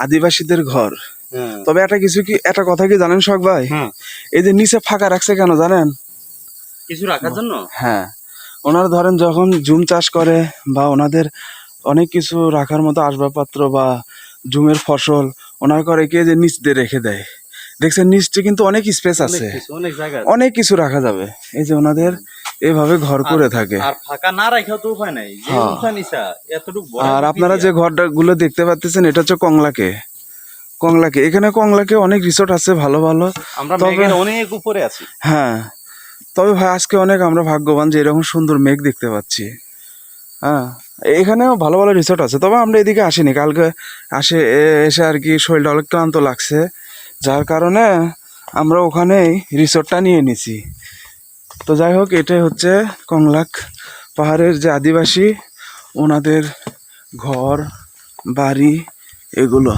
আদিবাসীদের ঘর। তবে একটা কথা কি জানেন শখ ভাই, এই যে নিচে ফাঁকা রাখছে কেন জানেন? কিছু রাখার জন্য। হ্যাঁ, ওনারা ধরেন যখন জুম চাষ করে বা ওনাদের অনেক কিছু রাখার মতো আসবাবপত্র বা জুমের ফসল ওনার করে কি যে নিচ দিয়ে রেখে দেয়। দেখছেন নিচে কিন্তু অনেক স্পেস আছে, অনেক কিছু রাখা যাবে। এই যে ওনাদের এভাবে ঘর করে থাকে। আর ফাঁকা না রাখাও তো উপায় নাই, যে উঁচা নিচা এতটুকু। আর আপনারা যে ঘরটা গুলো দেখতে পাচ্ছেন এটা হচ্ছে কংলাকে। এখানে কংলাকে অনেক রিসোর্ট আছে ভালো ভালো, আমরা অনেক উপরে আছি। হ্যাঁ, তবে ভাই আজকে অনেক আমরা ভাগ্যবান যে এরকম সুন্দর মেঘ দেখতে পাচ্ছি। হ্যাঁ, এখানেও ভালো ভালো রিসোর্ট আছে, তবে আমরা এদিকে আসিনি। কালকে এসে আর কি শরীরটা অনেক ক্লান্ত লাগছে, যার কারণে আমরা ওখানেই রিসোর্টটা নিয়ে নিছি। তো যাই হোক, এটাই হচ্ছে কংলাক পাহাড়ের যে আদিবাসী ওনাদের ঘর বাড়ি এগুলো।